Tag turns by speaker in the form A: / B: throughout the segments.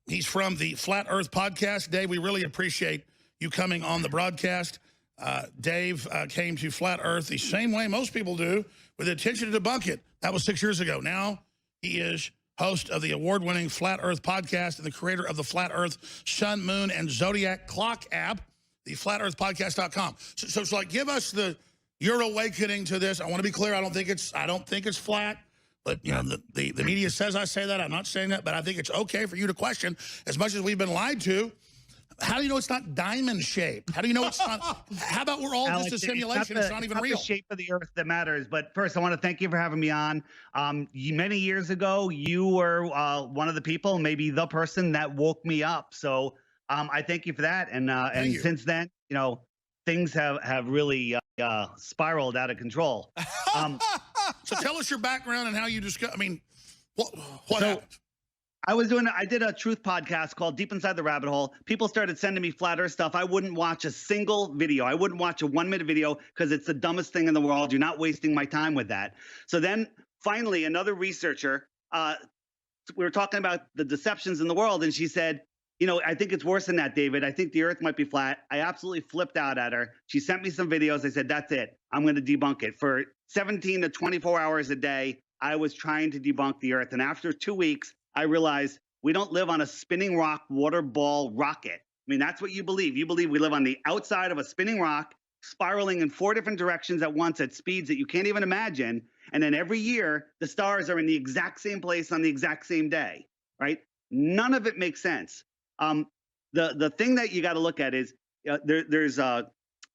A: He's from the Flat Earth podcast. Dave, we really appreciate you coming on the broadcast. Dave came to Flat Earth the same way most people do, with the intention to debunk it. That was 6 years ago. Now he is host of the award-winning Flat Earth podcast and the creator of the Flat Earth Sun, Moon, and Zodiac Clock app, the flatearthpodcast.com. So like, give us your awakening to this. I want to be clear. I don't think it's flat. But, you know, the media says I say that. I'm not saying that, but I think it's okay for you to question as much as we've been lied to. How do you know it's not diamond shaped? How do you know it's not? How about we're all just a simulation? It's not even real.
B: It's the shape of the Earth that matters. But first, I want to thank you for having me on. Many years ago, you were one of the people, maybe the person that woke me up. So I thank you for that. And since then, you know, things have really spiraled out of control.
A: So tell us your background and how you discuss. I mean, what happened?
B: I did a truth podcast called Deep Inside the Rabbit Hole. People started sending me flat earth stuff. I wouldn't watch a single video. I wouldn't watch a 1 minute video because it's the dumbest thing in the world. You're not wasting my time with that. So then finally, another researcher, we were talking about the deceptions in the world, and she said, you know, I think it's worse than that, David. I think the Earth might be flat. I absolutely flipped out at her. She sent me some videos. I said, that's it. I'm going to debunk it. For 17 to 24 hours a day, I was trying to debunk the Earth. And after 2 weeks, I realized we don't live on a spinning rock water ball rocket. I mean, that's what you believe. You believe we live on the outside of a spinning rock, spiraling in 4 different directions at once at speeds that you can't even imagine. And then every year, the stars are in the exact same place on the exact same day, right? None of it makes sense. The thing that you got to look at is there's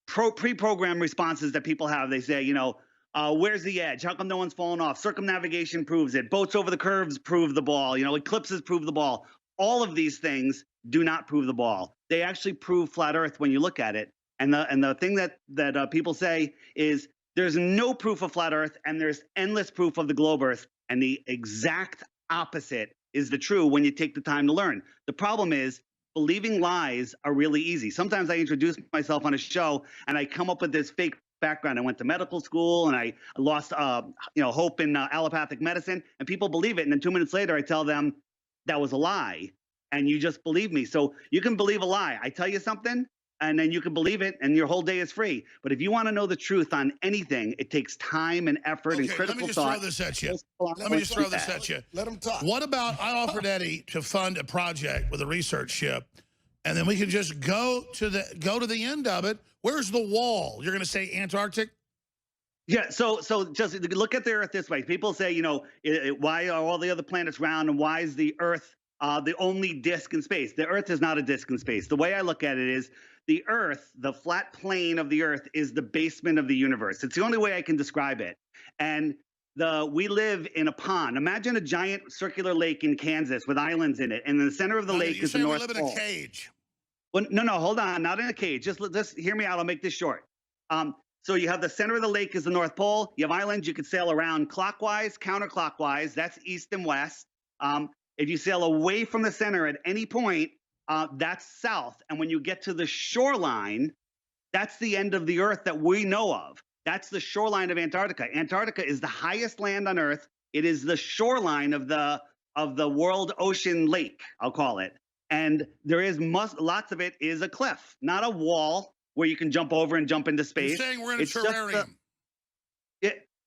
B: pre-programmed responses that people have. They say, you know, where's the edge? How come no one's falling off? Circumnavigation proves it. Boats over the curves prove the ball. You know, eclipses prove the ball. All of these things do not prove the ball. They actually prove flat Earth when you look at it. And the thing that people say is there's no proof of flat Earth and there's endless proof of the globe Earth. And the exact opposite is the true when you take the time to learn. The problem is believing lies are really easy. Sometimes I introduce myself on a show and I come up with this fake background. I went to medical school and I lost hope in allopathic medicine, and people believe it. And then 2 minutes later, I tell them that was a lie, and you just believe me. So you can believe a lie. I tell you something, and then you can believe it, and your whole day is free. But if you want to know the truth on anything, it takes time and effort and critical thought.
A: Let me just throw this at you. Let me just throw this at you.
C: Let him talk.
A: What about I offered Eddie to fund a project with a research ship, and then we could just go to the end of it. Where's the wall? You're going to say Antarctic?
B: Yeah, so just look at the Earth this way. People say, you know, why are all the other planets round and why is the Earth the only disk in space? The Earth is not a disk in space. The way I look at it is the Earth, the flat plane of the Earth, is the basement of the universe. It's the only way I can describe it. And we live in a pond. Imagine a giant circular lake in Kansas with islands in it. And in the center of the lake is the North Pole.
A: We live in a cage.
B: Well, no, hold on. Not in a cage. Just hear me out. I'll make this short. So you have the center of the lake is the North Pole. You have islands you could sail around clockwise, counterclockwise. That's east and west. If you sail away from the center at any point, that's south. And when you get to the shoreline, that's the end of the Earth that we know of. That's the shoreline of Antarctica. Antarctica is the highest land on Earth. It is the shoreline of the world ocean lake, I'll call it. And there is lots of it is a cliff, not a wall where you can jump over and jump into space.
A: You're saying we're in a terrarium.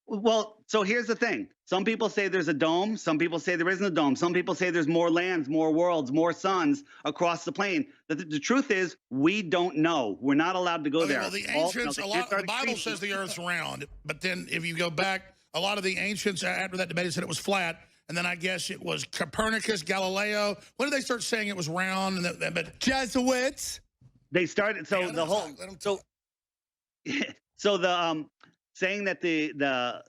B: Well, so here's the thing. Some people say there's a dome. Some people say there isn't a dome. Some people say there's more lands, more worlds, more suns across the plane. The truth is we don't know. We're not allowed to go there.
A: Well, the ancients, the Bible says the Earth's round. But then if you go back, a lot of the ancients after that debate said it was flat. And then I guess it was Copernicus, Galileo. When did they start saying it was round? But
C: Jesuits.
B: They started. So the whole. So the saying that the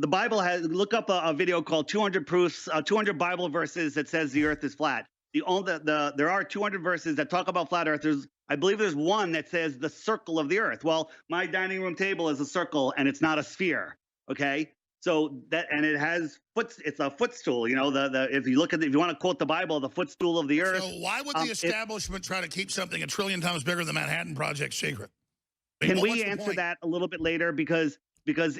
B: Bible has. Look up a video called 200 proofs, 200 Bible verses that says the Earth is flat. There are 200 verses that talk about flat Earth. I believe there's one that says the circle of the Earth. Well, my dining room table is a circle and it's not a sphere. Okay. So it has it's a footstool, you know, if you want to quote the Bible, the footstool of the Earth.
A: So why would the establishment try to keep something 1 trillion times bigger than the Manhattan Project secret?
B: Can we answer that a little bit later? Because because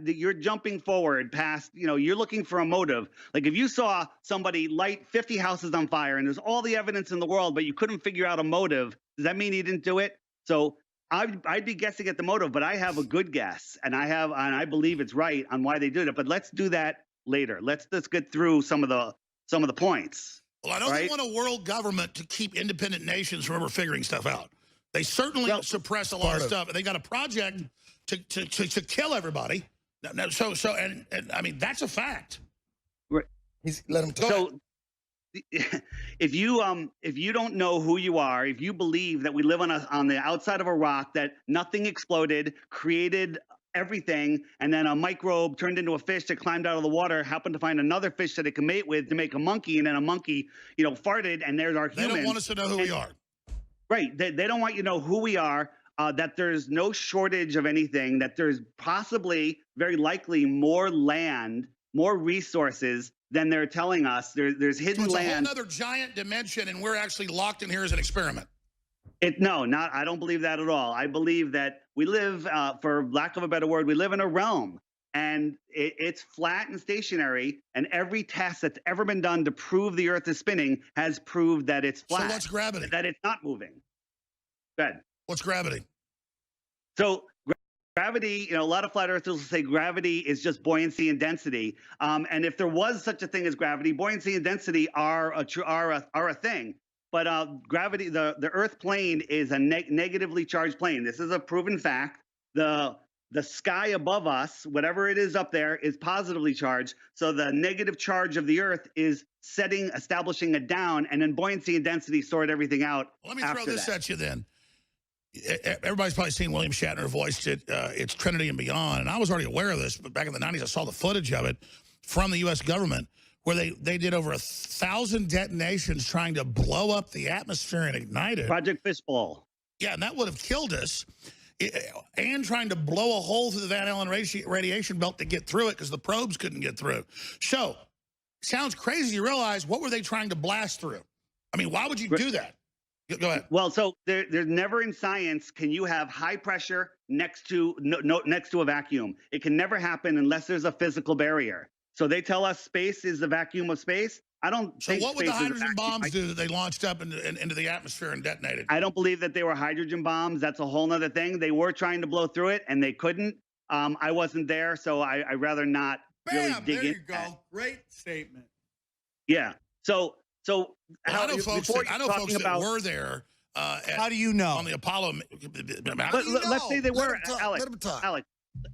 B: you're jumping forward past, you're looking for a motive. Like if you saw somebody light 50 houses on fire and there's all the evidence in the world, but you couldn't figure out a motive, does that mean he didn't do it? So I'd be guessing at the motive, but I have a good guess, and I believe it's right on why they did it. But let's do that later. Let's get through some of the points.
A: Well, I know they want a world government to keep independent nations from ever figuring stuff out. They certainly suppress a lot of stuff, and they got a project to kill everybody. And I mean, that's a fact.
B: Right.
C: Let him talk.
B: So if you don't know who you are, if you believe that we live on the outside of a rock, that nothing exploded, created everything, and then a microbe turned into a fish that climbed out of the water, happened to find another fish that it can mate with to make a monkey, and then a monkey, farted, and there's our humans.
A: They don't want us to know who we are.
B: Right. They don't want you to know who we are, that there's no shortage of anything, that there's possibly, very likely, more land, more resources than they're telling us. There's hidden
A: land. It's
B: land.
A: a whole another giant dimension, and we're actually locked in here as an experiment.
B: I don't believe that at all. I believe that we live, for lack of a better word, we live in a realm, and it's flat and stationary, and every test that's ever been done to prove the Earth is spinning has proved that it's flat.
A: So what's gravity?
B: That it's not moving. Good.
A: What's gravity?
B: So gravity, a lot of flat earthers will say gravity is just buoyancy and density. And if there was such a thing as gravity, buoyancy and density are a thing. But gravity, the Earth plane is a negatively charged plane. This is a proven fact. The sky above us, whatever it is up there, is positively charged. So the negative charge of the Earth is establishing it down, and then buoyancy and density sort everything out.
A: Well, let me throw this at you then. Everybody's probably seen William Shatner voiced it. It's Trinity and Beyond. And I was already aware of this, but back in the 90s, I saw the footage of it from the U.S. government where they did over 1,000 detonations trying to blow up the atmosphere and ignite it.
B: Project Fishbowl.
A: Yeah, and that would have killed us. And trying to blow a hole through the Van Allen radiation belt to get through it because the probes couldn't get through. So, sounds crazy. You realize, what were they trying to blast through? I mean, why would you do that? Go ahead.
B: Well, so there's never in science can you have high pressure next to a vacuum. It can never happen unless there's a physical barrier. So they tell us space is the vacuum of space. I don't think.
A: So what would the hydrogen bombs do that they launched up into the atmosphere and detonated?
B: I don't believe that they were hydrogen bombs. That's a whole nother thing. They were trying to blow through it and they couldn't. I wasn't there, so I'd rather not really dig in.
C: There you go. Great statement.
B: Yeah. So
A: I know folks that were there.
C: How do you know?
A: On the Apollo.
B: Let's say they were, Alex.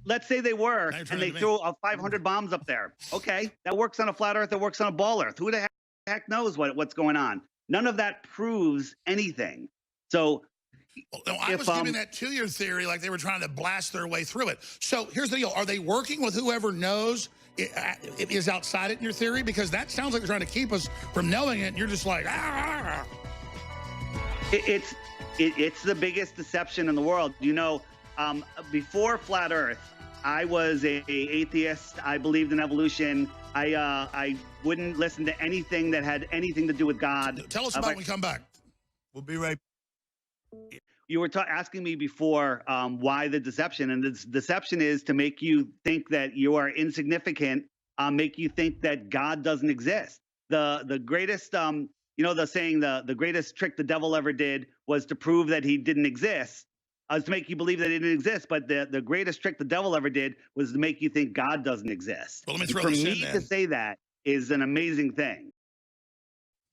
B: Let's say they were, and they threw 500 bombs up there. Okay, that works on a flat Earth. That works on a ball Earth. Who the heck knows what's going on? None of that proves anything. So,
A: I was giving that to your theory, like they were trying to blast their way through it. So here's the deal: are they working with whoever knows it is outside it in your theory? Because that sounds like they're trying to keep us from knowing it. And you're just like, ah.
B: It's the biggest deception in the world. Before Flat Earth, I was an atheist. I believed in evolution. I wouldn't listen to anything that had anything to do with God.
A: Tell us about when we come back.
C: We'll be right
B: back. You were asking me before why the deception, and the deception is to make you think that you are insignificant, make you think that God doesn't exist. The greatest, the saying, the greatest trick the devil ever did was to prove that he didn't exist. To make you believe that it didn't exist, but the greatest trick the devil ever did was to make you think God doesn't exist.
A: Well, let me throw this in,
B: for me to say that is an amazing thing.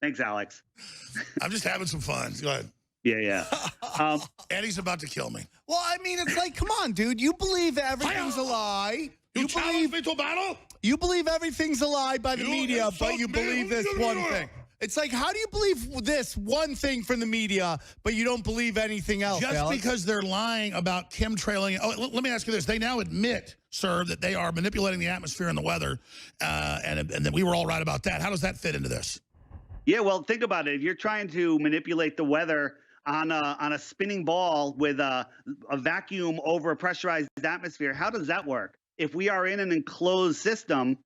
B: Thanks, Alex.
A: I'm just having some fun. Go ahead.
B: Yeah.
A: Eddie's about to kill me.
C: Well, I mean, it's like, come on, dude. You believe everything's a lie.
A: You challenge me to a battle?
C: You believe everything's a lie by the media, but you believe this one thing. It's like, how do you believe this one thing from the media, but you don't believe anything else?
A: Just because they're lying about chemtrailing. Oh, let me ask you this. They now admit, sir, that they are manipulating the atmosphere and the weather, and that we were all right about that. How does that fit into this?
B: Yeah, well, think about it. If you're trying to manipulate the weather on a spinning ball with a vacuum over a pressurized atmosphere, how does that work? If we are in an enclosed system,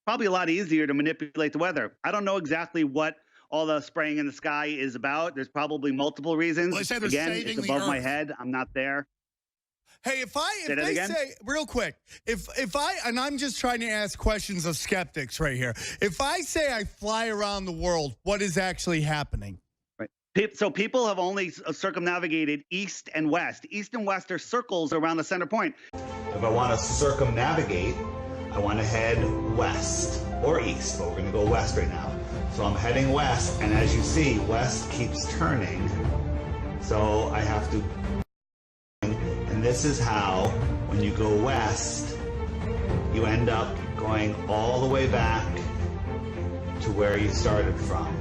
B: probably a lot easier to manipulate the weather. I don't know exactly what all the spraying in the sky is about. There's probably multiple reasons.
A: Well, they say they're
B: Again,
A: saving
B: it's above
A: the
B: my
A: Earth.
B: head. I'm not there.
C: Hey, if
B: Say that
C: they
B: again?
C: say real quick, if I and I'm just trying to ask questions of skeptics right here. If I say I fly around the world, what is actually happening?
B: Right. So people have only circumnavigated east and west. East and west are circles around the center point.
D: If I want to circumnavigate, I want to head west or east, but we're going to go west right now. So I'm heading west, and as you see, west keeps turning. So I have to, and this is how, when you go west, you end up going all the way back to where you started from.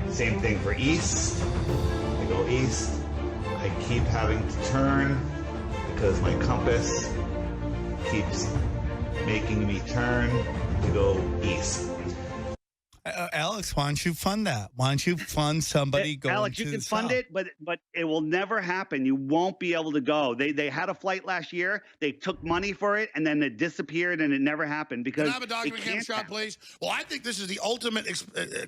D: Same thing for east. I go east. I keep having to turn because my compass keeps making me turn to go east.
C: Alex, why don't you fund that? Why don't you fund somebody going
B: Alex,
C: to
B: you can
C: the
B: fund
C: south?
B: it, but it will never happen. You won't be able to go. They had a flight last year. They took money for it, and then it disappeared, and it never happened because
A: Can I have a document cam shot, please? Well, I think this is the ultimate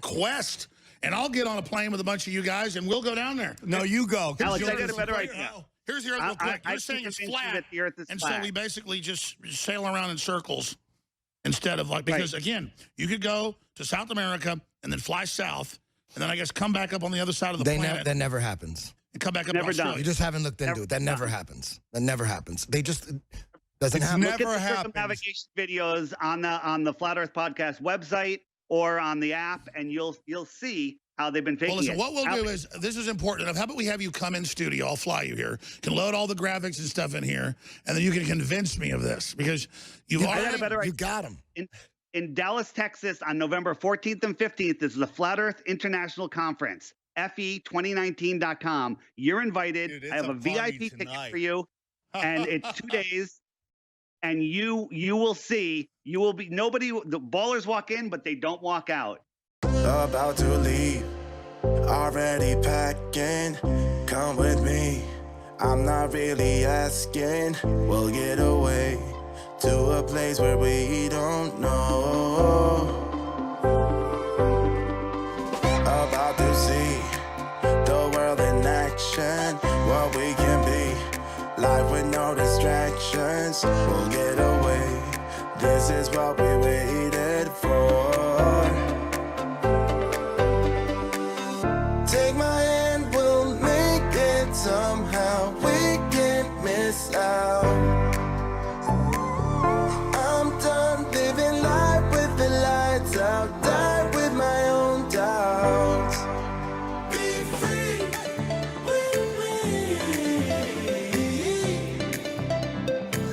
A: quest, and I'll get on a plane with a bunch of you guys, and we'll go down there.
C: No, you go.
B: Alex, I got a better idea.
A: Here's the earth real quick.
B: I
A: You're saying it's
B: convince you
A: flat,
B: that the earth is
A: and
B: flat.
A: so we basically just sail around in circles instead of like, because again, you could go to South America and then fly south, and then I guess come back up on the other side of the planet.
E: That never happens.
A: And come back up
B: Never
A: to
B: done.
A: Australia.
E: You just haven't looked into it. That never happens. That never happens. They just doesn't happen.
C: never
B: Look at the
C: happens.
B: circumnavigation videos on the Flat Earth Podcast website or on the app, and you'll see how they've been faking
A: Well, listen,
B: it.
A: what we'll do is, this is important enough. How about we have you come in studio? I'll fly you here. Can load all the graphics and stuff in here, and then you can convince me of this because you've
B: I got
A: already.
B: a better idea.
E: You got him.
B: In Dallas, Texas, on November 14th and 15th, this is the Flat Earth International Conference, fe2019.com. You're invited.
C: Dude, it's
B: I have
C: a
B: a
C: party
B: VIP ticket
C: tonight.
B: for you, and it's 2 days. And you will see. You will be nobody. The ballers walk in, but they don't walk out.
F: About to leave, already packing. Come with me, I'm not really asking. We'll get away to a place where we don't know. About to see the world in action, what we can be. Life with no distractions, we'll get away. This is what we waited for. Take my hand, we'll make it somehow. We can't miss out. I'm done living life with the lights out. Die with my own doubts. Be free with me.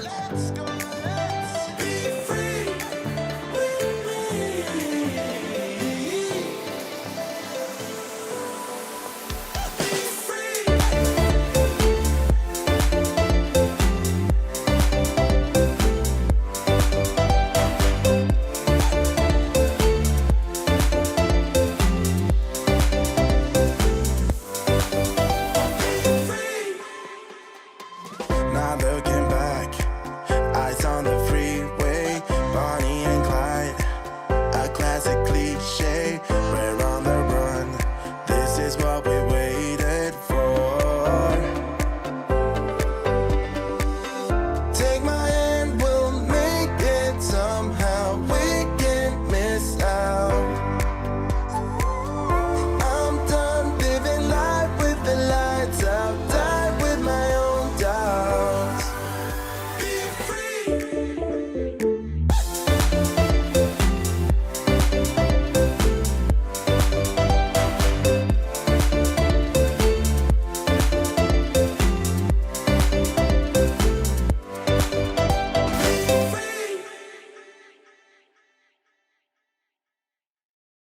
F: Let's go, let's be free with me. Not looking back, eyes on the freeway, Bonnie and Clyde, a classic cliche.